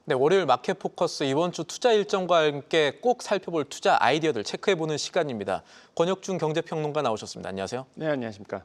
네, 월요일 마켓 포커스 이번 주 투자 일정과 함께 꼭 살펴볼 투자 아이디어들 체크해보는 시간입니다. 권혁중 경제평론가 나오셨습니다. 안녕하세요. 네, 안녕하십니까.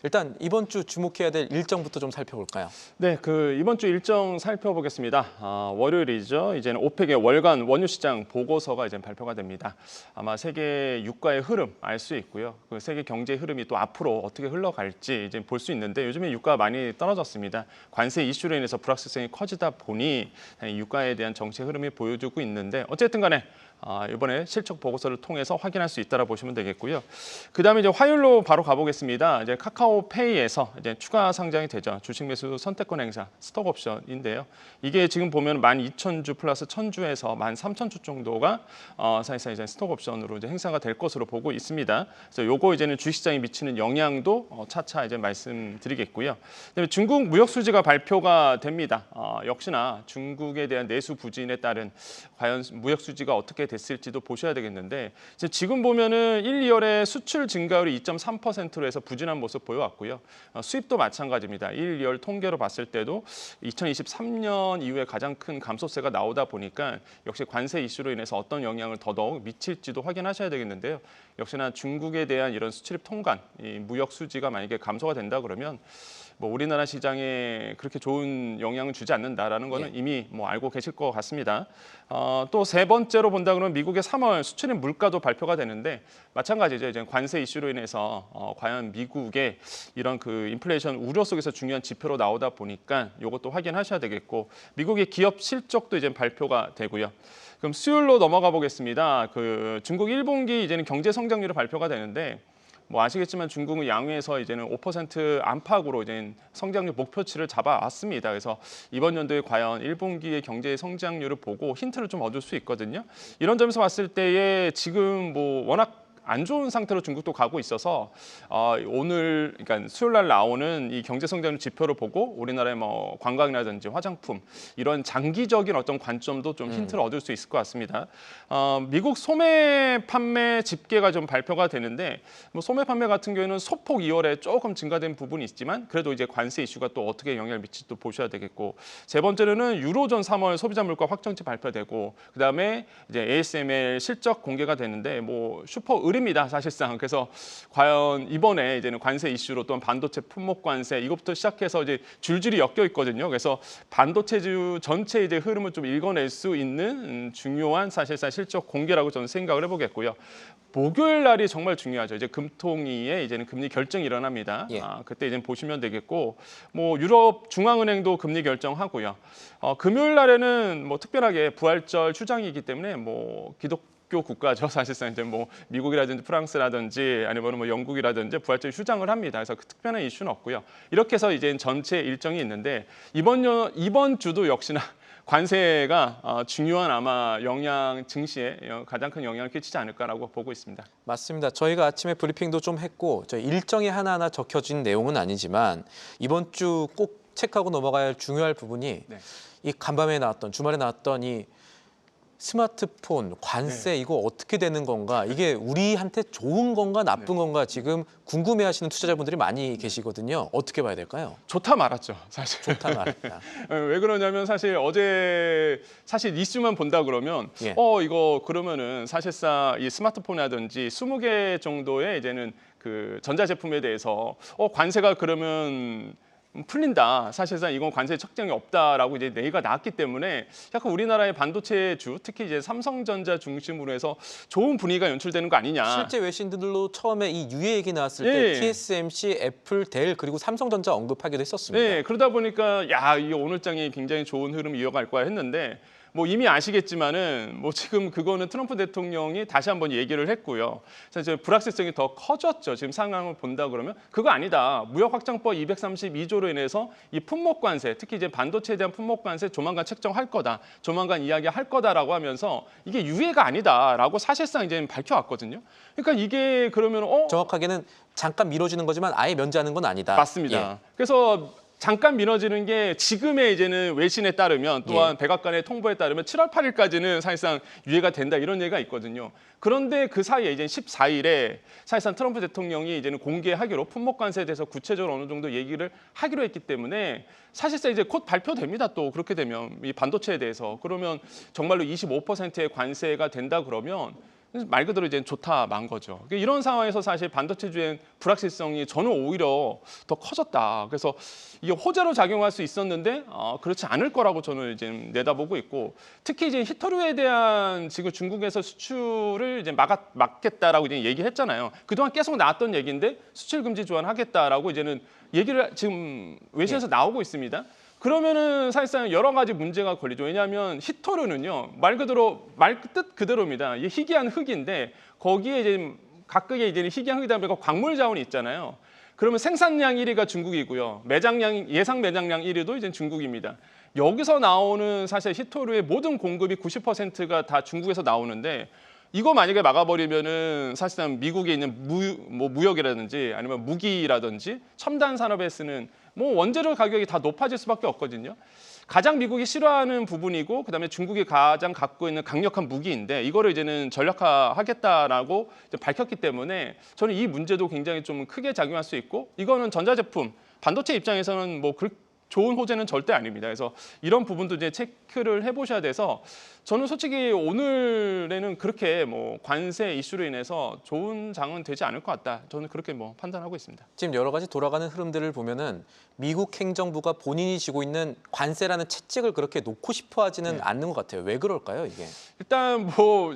일단 이번 주 주목해야 될 일정부터 좀 살펴볼까요? 네, 이번 주 일정 살펴보겠습니다. 월요일이죠. 이제는 오펙의 월간 원유 시장 보고서가 이제 발표가 됩니다. 아마 세계 유가의 흐름 알 수 있고요. 그 세계 경제 흐름이 또 앞으로 어떻게 흘러갈지 이제 볼 수 있는데 요즘에 유가가 많이 떨어졌습니다. 관세 이슈로 인해서 불확실성이 커지다 보니 유가에 대한 정책 흐름이 보여주고 있는데 어쨌든 간에 이번에 실적 보고서를 통해서 확인할 수 있다라 보시면 되겠고요. 그다음에 이제 화요일로 바로 가보겠습니다. 이제 카카오페이에서 이제 추가 상장이 되죠. 주식 매수 선택권 행사 스톡 옵션인데요. 이게 지금 보면 12,000주 플러스 1,000주에서 13,000주 정도가 사실상 이제 스톡 옵션으로 이제 행사가 될 것으로 보고 있습니다. 그래서 요거 이제는 주식시장에 미치는 영향도 차차 이제 말씀드리겠고요. 그다음에 중국 무역 수지가 발표가 됩니다. 역시나 중국에 대한 내수 부진에 따른 과연 무역 수지가 어떻게 됐을지도 보셔야 되겠는데 지금 보면은 1, 2월에 수출 증가율이 2.3%로 해서 부진한 모습 보여왔고요. 수입도 마찬가지입니다. 1, 2월 통계로 봤을 때도 2023년 이후에 가장 큰 감소세가 나오다 보니까 역시 관세 이슈로 인해서 어떤 영향을 더더욱 미칠지도 확인하셔야 되겠는데요. 역시나 중국에 대한 이런 수출입 통관, 이 무역 수지가 만약에 감소가 된다 그러면 뭐 우리나라 시장에 그렇게 좋은 영향을 주지 않는다라는 거는 이미 뭐 알고 계실 것 같습니다. 또 세 번째로 본다 그러면 미국의 3월 수출입 물가도 발표가 되는데 마찬가지죠. 이제 관세 이슈로 인해서 과연 미국의 이런 그 인플레이션 우려 속에서 중요한 지표로 나오다 보니까 이것도 확인하셔야 되겠고 미국의 기업 실적도 이제 발표가 되고요. 그럼 수요일로 넘어가 보겠습니다. 중국 1분기 이제는 경제 성장률이 발표가 되는데 뭐 아시겠지만 중국은 양회에서 이제는 5% 안팎으로 이제 성장률 목표치를 잡아왔습니다. 그래서 이번 연도에 과연 1분기의 경제 성장률을 보고 힌트를 좀 얻을 수 있거든요. 이런 점에서 봤을 때에 지금 뭐 워낙 안 좋은 상태로 중국도 가고 있어서 오늘 그러니까 수요일 날 나오는 이 경제 성장률 지표를 보고 우리나라의 뭐 관광이라든지 화장품 이런 장기적인 어떤 관점도 좀 힌트를 얻을 수 있을 것 같습니다. 미국 소매 판매 집계가 좀 발표가 되는데 뭐 소매 판매 같은 경우에는 소폭 2월에 조금 증가된 부분이 있지만 그래도 이제 관세 이슈가 또 어떻게 영향을 미칠지 또 보셔야 되겠고 세 번째로는 유로존 3월 소비자 물가 확정치 발표되고 그다음에 이제 ASML 실적 공개가 되는데 뭐 슈퍼 입니다 사실상. 그래서 과연 이번에 이제는 관세 이슈로 또한 반도체 품목 관세 이것부터 시작해서 이제 줄줄이 엮여 있거든요. 그래서 반도체주 전체 이제 흐름을 좀 읽어낼 수 있는 중요한 사실상 실적 공개라고 저는 생각을 해보겠고요. 목요일 날이 정말 중요하죠. 이제 금통위에 이제는 금리 결정이 일어납니다. 그때 이제 보시면 되겠고, 뭐 유럽 중앙은행도 금리 결정하고요. 금요일 날에는 뭐 특별하게 부활절 휴장이기 때문에 뭐 기독교 국가죠. 사실상 이제 뭐 미국이라든지 프랑스라든지 아니면 뭐 영국이라든지 부활절 휴장을 합니다. 그래서 특별한 이슈는 없고요. 이렇게 해서 이제 전체 일정이 있는데 이번 주도 역시나 관세가 중요한 아마 증시에 가장 큰 영향을 끼치지 않을까라고 보고 있습니다. 맞습니다. 저희가 아침에 브리핑도 좀 했고 저희 일정이 하나하나 적혀진 내용은 아니지만 이번 주 꼭 체크하고 넘어가야 할 중요할 부분이 이 간밤에 나왔던 주말에 나왔던 이 스마트폰 관세 이거 어떻게 되는 건가? 이게 우리한테 좋은 건가 나쁜 건가 지금 궁금해하시는 투자자분들이 많이 계시거든요. 어떻게 봐야 될까요? 좋다 말았죠, 사실. 좋다 말았다. 왜 그러냐면 사실 어제 이슈만 본다 그러면 이거 그러면은 사실상 이 스마트폰이라든지 20개 정도의 이제는 그 전자제품에 대해서 관세가 그러면 풀린다. 사실상 이건 관세 책정이 없다라고 이제 얘기가 나왔기 때문에 약간 우리나라의 반도체주, 특히 이제 삼성전자 중심으로 해서 좋은 분위기가 연출되는 거 아니냐. 실제 외신들로 처음에 이 유예 얘기 나왔을 때 TSMC, 애플, 델 그리고 삼성전자 언급하기도 했었습니다. 네, 그러다 보니까 이 오늘장이 굉장히 좋은 흐름 이어갈 거야 했는데. 뭐 이미 아시겠지만은 뭐 지금 그거는 트럼프 대통령이 다시 한번 얘기를 했고요. 그래서 이제 불확실성이 더 커졌죠. 지금 상황을 본다 그러면 그거 아니다. 무역확장법 232조로 인해서 이 품목 관세, 특히 이제 반도체에 대한 품목 관세 조만간 책정할 거다. 조만간 이야기할 거다라고 하면서 이게 유예가 아니다라고 사실상 이제 밝혀왔거든요. 그러니까 이게 그러면 정확하게는 잠깐 미뤄지는 거지만 아예 면제하는 건 아니다. 맞습니다. 그래서 잠깐 미뤄지는 게 지금의 이제는 외신에 따르면 또한 백악관의 통보에 따르면 7월 8일까지는 사실상 유예가 된다 이런 얘기가 있거든요. 그런데 그 사이에 이제 14일에 사실상 트럼프 대통령이 이제는 공개하기로 품목 관세에 대해서 구체적으로 어느 정도 얘기를 하기로 했기 때문에 사실상 이제 곧 발표됩니다. 또 그렇게 되면 이 반도체에 대해서 그러면 정말로 25%의 관세가 된다 그러면 말 그대로 이제 좋다 만 거죠. 이런 상황에서 사실 반도체 주행 불확실성이 저는 오히려 더 커졌다. 그래서 이게 호재로 작용할 수 있었는데 그렇지 않을 거라고 저는 이제 내다보고 있고 특히 이제 히토류에 대한 지금 중국에서 수출을 이제 막겠다라고 이제 얘기했잖아요. 그동안 계속 나왔던 얘기인데 수출 금지 조안하겠다라고 이제는 얘기를 지금 외신에서 나오고 있습니다. 그러면은 사실상 여러 가지 문제가 걸리죠. 왜냐하면 히토류는요 말 뜻 그대로입니다. 이게 희귀한 흙인데 거기에 이제 각각의 이제 희귀한 흙이다 보니까 광물 자원이 있잖아요. 그러면 생산량 1위가 중국이고요. 예상 매장량 1위도 이제 중국입니다. 여기서 나오는 사실 히토류의 모든 공급이 90%가 다 중국에서 나오는데 이거 만약에 막아버리면은 사실상 미국에 있는 무역이라든지 아니면 무기라든지 첨단 산업에 쓰는 원재료 가격이 다 높아질 수밖에 없거든요. 가장 미국이 싫어하는 부분이고 그다음에 중국이 가장 갖고 있는 강력한 무기인데 이거를 이제는 전략화하겠다라고 이제 밝혔기 때문에 저는 이 문제도 굉장히 좀 크게 작용할 수 있고 이거는 전자제품 반도체 입장에서는 좋은 호재는 절대 아닙니다. 그래서 이런 부분도 이제 체크를 해보셔야 돼서 저는 솔직히 오늘에는 그렇게 관세 이슈로 인해서 좋은 장은 되지 않을 것 같다. 저는 그렇게 판단하고 있습니다. 지금 여러 가지 돌아가는 흐름들을 보면은 미국 행정부가 본인이 지고 있는 관세라는 채찍을 그렇게 놓고 싶어하지는 않는 것 같아요. 왜 그럴까요, 이게? 일단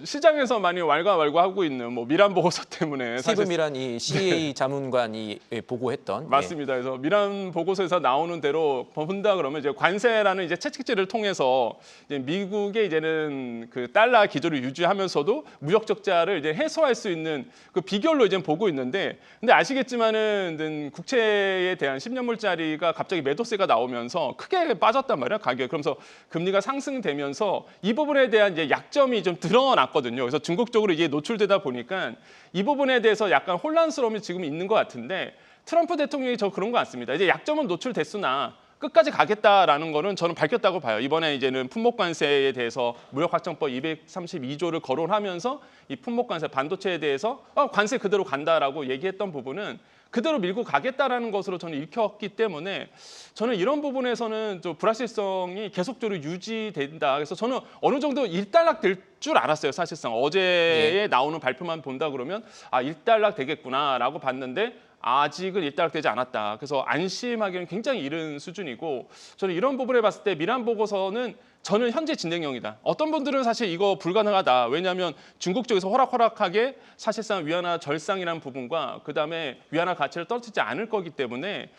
시장에서 많이 왈가왈부하고 있는 미란 보고서 때문에 세금이란 이 CA 자문관이 보고했던 맞습니다. 그래서 미란 보고서에서 나오는 대로 본다 그러면 이제 관세라는 이제 채찍질을 통해서 이제 미국의 이제는 그 달러 기조를 유지하면서도 무역 적자를 이제 해소할 수 있는 그 비결로 이제 보고 있는데 근데 아시겠지만은 국채에 대한 10년물짜리가 갑자기 매도세가 나오면서 크게 빠졌단 말이에요, 가격이. 그러면서 금리가 상승되면서 이 부분에 대한 이제 약점이 좀 드러났거든요. 그래서 중국 쪽으로 이게 노출되다 보니까 이 부분에 대해서 약간 혼란스러움이 지금 있는 것 같은데 트럼프 대통령이 저 그런 거 같습니다. 이제 약점은 노출됐으나 끝까지 가겠다라는 거는 저는 밝혔다고 봐요. 이번에 이제는 품목관세에 대해서 무역확정법 232조를 거론하면서 이 품목관세 반도체에 대해서 관세 그대로 간다라고 얘기했던 부분은 그대로 밀고 가겠다라는 것으로 저는 읽혔기 때문에 저는 이런 부분에서는 좀 불확실성이 계속적으로 유지된다. 그래서 저는 어느 정도 일단락 될 줄 알았어요. 사실상 어제에 나오는 발표만 본다 그러면 일단락 되겠구나라고 봤는데 아직은 일단락되지 않았다. 그래서 안심하기는 굉장히 이른 수준이고 저는 이런 부분에 봤을 때 미란 보고서는 저는 현재 진행형이다. 어떤 분들은 사실 이거 불가능하다. 왜냐하면 중국 쪽에서 호락호락하게 사실상 위안화 절상이라는 부분과 그다음에 위안화 가치를 떨어뜨리지 않을 거기 때문에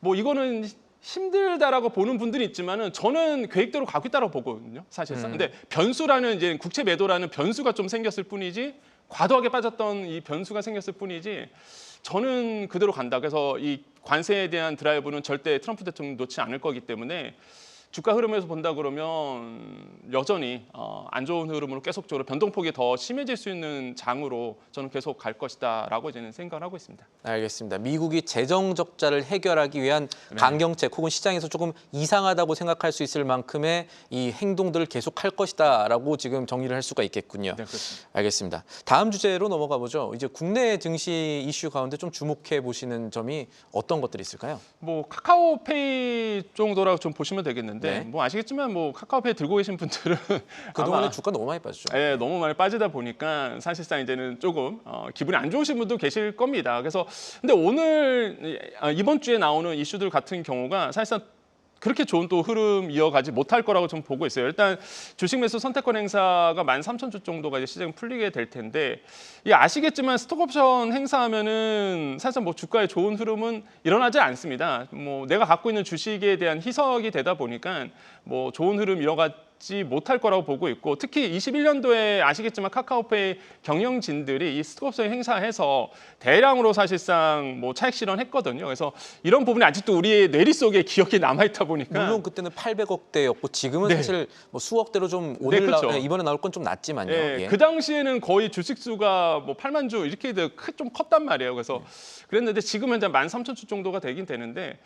이거는 힘들다라고 보는 분들이 있지만은 저는 계획대로 가고 있다고 보거든요. 사실상. 근데 변수라는 이제 국채 매도라는 변수가 좀 생겼을 뿐이지 과도하게 빠졌던 이 변수가 생겼을 뿐이지 저는 그대로 간다. 그래서 이 관세에 대한 드라이브는 절대 트럼프 대통령이 놓지 않을 거기 때문에 주가 흐름에서 본다 그러면 여전히 안 좋은 흐름으로 계속적으로 변동폭이 더 심해질 수 있는 장으로 저는 계속 갈 것이다라고 이제는 생각을 하고 있습니다. 알겠습니다. 미국이 재정 적자를 해결하기 위한 강경책 혹은 시장에서 조금 이상하다고 생각할 수 있을 만큼의 이 행동들을 계속할 것이다라고 지금 정리를 할 수가 있겠군요. 네, 그렇습니다. 알겠습니다. 다음 주제로 넘어가 보죠. 이제 국내 증시 이슈 가운데 좀 주목해 보시는 점이 어떤 것들이 있을까요? 카카오페이 정도라고 좀 보시면 되겠는데. 네. 아시겠지만 카카오페이 들고 계신 분들은 그동안에 주가 너무 많이 빠졌죠. 네, 너무 많이 빠지다 보니까 사실상 이제는 조금 기분이 안 좋으신 분도 계실 겁니다. 그래서 근데 오늘 이번 주에 나오는 이슈들 같은 경우가 사실상 그렇게 좋은 또 흐름 이어가지 못할 거라고 좀 보고 있어요. 일단 주식 매수 선택권 행사가 13,000주 정도가 이제 시장이 풀리게 될 텐데 아시겠지만 스톡옵션 행사하면은 사실 주가의 좋은 흐름은 일어나지 않습니다. 내가 갖고 있는 주식에 대한 희석이 되다 보니까 좋은 흐름 이어가지 못할 거라고 보고 있고 특히 21년도에 아시겠지만 카카오페이 경영진들이 이 스톡옵션 행사해서 대량으로 사실상 차익 실현했거든요. 그래서 이런 부분이 아직도 우리의 뇌리 속에 기억이 남아있다 보니까 물론 그때는 800억대였고 지금은 네. 사실 수억대로 좀 그렇죠. 이번에 나올 건 좀 낮지만요. 네, 예. 그 당시에는 거의 주식 수가 8만 주 이렇게 좀 컸단 말이에요. 그래서 그랬는데 지금은 이제 13,000주 정도가 되긴 되는데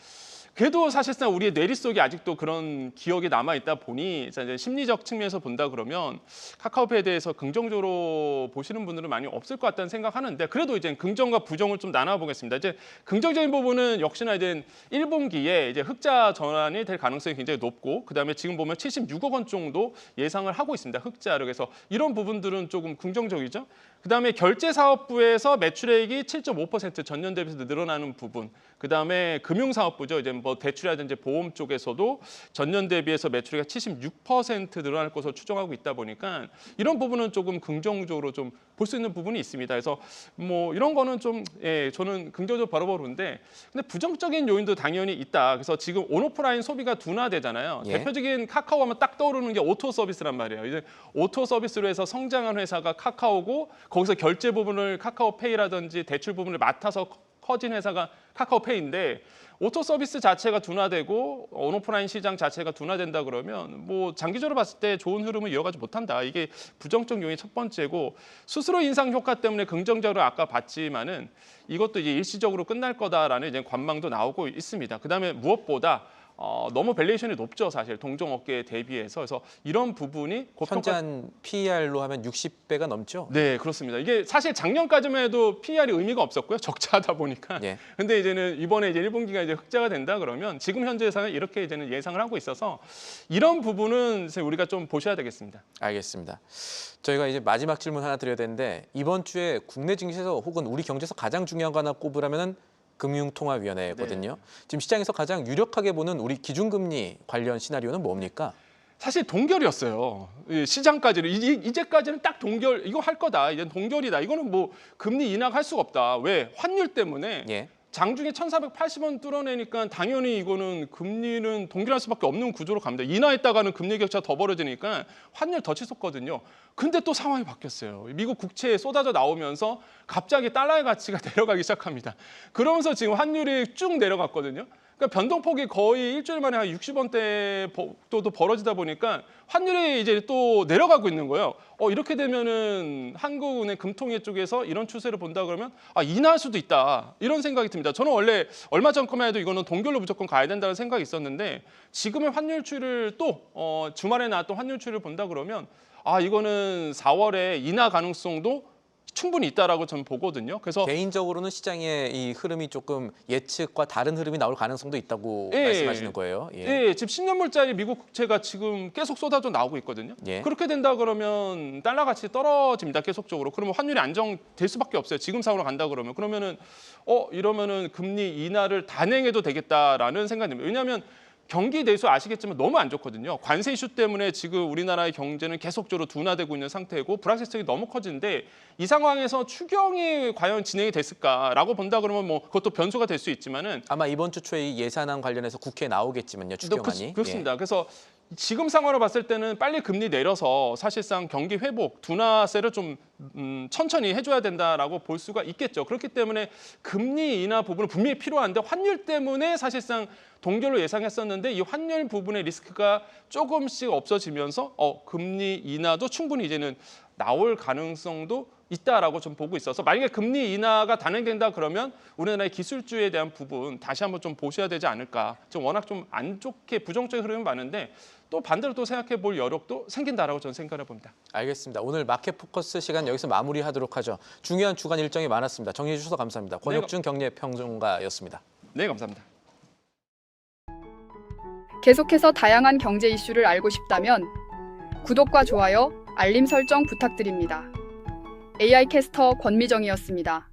그래도 사실상 우리의 뇌리 속에 아직도 그런 기억이 남아 있다 보니 이제 심리적 측면에서 본다 그러면 카카오페이에 대해서 긍정적으로 보시는 분들은 많이 없을 것 같다는 생각하는데 그래도 이제 긍정과 부정을 좀 나눠 보겠습니다. 이제 긍정적인 부분은 역시나 이제 1분기에 이제 흑자 전환이 될 가능성이 굉장히 높고 그다음에 지금 보면 76억 원 정도 예상을 하고 있습니다. 흑자를. 그래서 이런 부분들은 조금 긍정적이죠. 그다음에 결제사업부에서 매출액이 7.5% 전년 대비해서 늘어나는 부분. 그다음에 금융사업부죠. 이제 뭐 대출이라든지 보험 쪽에서도 전년 대비해서 매출액이 76% 늘어날 것으로 추정하고 있다 보니까 이런 부분은 조금 긍정적으로 좀 볼 수 있는 부분이 있습니다. 그래서 뭐 이런 거는 좀 저는 긍정적으로 바라보는데 근데 부정적인 요인도 당연히 있다. 그래서 지금 온오프라인 소비가 둔화되잖아요. 예. 대표적인 카카오 하면 딱 떠오르는 게 오토 서비스란 말이에요. 이제 오토 서비스로 해서 성장한 회사가 카카오고 거기서 결제 부분을 카카오페이라든지 대출 부분을 맡아서 커진 회사가 카카오페이인데 오토 서비스 자체가 둔화되고 온오프라인 시장 자체가 둔화된다 그러면 뭐 장기적으로 봤을 때 좋은 흐름을 이어가지 못한다. 이게 부정적 요인이 첫 번째고 수수료 인상 효과 때문에 긍정적으로 아까 봤지만은 이것도 이제 일시적으로 끝날 거다라는 이제 관망도 나오고 있습니다. 그다음에 무엇보다 너무 밸류에이션이 높죠, 사실 동종업계에 대비해서. 그래서 이런 부분이 현재 한 PER로 하면 60배가 넘죠. 네, 그렇습니다. 이게 사실 작년까지만 해도 PER이 의미가 없었고요. 적자하다 보니까. 예. 근데 이제는 이번에 이제 1분기가 이제 흑자가 된다 그러면 지금 현재에서는 이렇게 이제는 예상을 하고 있어서 이런 부분은 우리가 좀 보셔야 되겠습니다. 알겠습니다. 저희가 이제 마지막 질문 하나 드려야 되는데 이번 주에 국내 증시에서 혹은 우리 경제에서 가장 중요한 거 하나 꼽으라면은 금융통화위원회거든요. 지금 시장에서 가장 유력하게 보는 우리 기준금리 관련 시나리오는 뭡니까? 사실 동결이었어요. 시장까지는 이제까지는 딱 동결 이거 할 거다. 이제 동결이다. 이거는 뭐 금리 인하할 수가 없다. 왜? 환율 때문에 예. 장중에 1,480원 뚫어내니까 당연히 이거는 금리는 동결할 수밖에 없는 구조로 갑니다. 인하했다가는 금리 격차가 더 벌어지니까 환율 더 치솟거든요. 근데 또 상황이 바뀌었어요. 미국 국채에 쏟아져 나오면서 갑자기 달러의 가치가 내려가기 시작합니다. 그러면서 지금 환율이 쭉 내려갔거든요. 그러니까 변동폭이 거의 일주일 만에 한 60원대 도 벌어지다 보니까 환율이 이제 또 내려가고 있는 거예요. 이렇게 되면은 한국은행 금통위 쪽에서 이런 추세를 본다 그러면 인하할 수도 있다. 이런 생각이 듭니다. 저는 원래 얼마 전까만 해도 이거는 동결로 무조건 가야 된다는 생각이 있었는데 지금의 환율 추이를 또 주말에 나왔던 환율 추이를 본다 그러면 이거는 4월에 인하 가능성도 충분히 있다라고 저는 보거든요. 그래서 개인적으로는 시장의 이 흐름이 조금 예측과 다른 흐름이 나올 가능성도 있다고 말씀하시는 거예요. 예, 지금 10년물짜리 미국 국채가 지금 계속 쏟아져 나오고 있거든요. 예. 그렇게 된다 그러면 달러 가치 떨어집니다. 계속적으로. 그러면 환율이 안정될 수밖에 없어요. 지금 상황으로 간다 그러면은 이러면은 금리 인하를 단행해도 되겠다라는 생각이 듭니다. 왜냐하면 경기 내수 아시겠지만 너무 안 좋거든요. 관세 이슈 때문에 지금 우리나라의 경제는 계속적으로 둔화되고 있는 상태고 불확실성이 너무 커지는데 이 상황에서 추경이 과연 진행이 됐을까라고 본다 그러면 뭐 그것도 변수가 될 수 있지만은 아마 이번 주 초에 이 예산안 관련해서 국회에 나오겠지만요. 추경안이. 그렇습니다. 그래서 지금 상황으로 봤을 때는 빨리 금리 내려서 사실상 경기 회복, 둔화세를 좀 천천히 해줘야 된다라고 볼 수가 있겠죠. 그렇기 때문에 금리 인하 부분은 분명히 필요한데 환율 때문에 사실상 동결로 예상했었는데 이 환율 부분의 리스크가 조금씩 없어지면서 금리 인하도 충분히 이제는 나올 가능성도 있다라고 좀 보고 있어서 만약에 금리 인하가 단행된다 그러면 우리나라의 기술주에 대한 부분 다시 한번 좀 보셔야 되지 않을까. 지금 워낙 좀 안 좋게 부정적인 흐름이 많은데 또 반대로 또 생각해 볼 여력도 생긴다라고 저는 생각해 봅니다. 알겠습니다. 오늘 마켓 포커스 시간 여기서 마무리하도록 하죠. 중요한 주간 일정이 많았습니다. 정리해 주셔서 감사합니다. 권혁준 경제평론가였습니다. 네, 감사합니다. 계속해서 다양한 경제 이슈를 알고 싶다면 구독과 좋아요, 알림 설정 부탁드립니다. AI 캐스터 권미정이었습니다.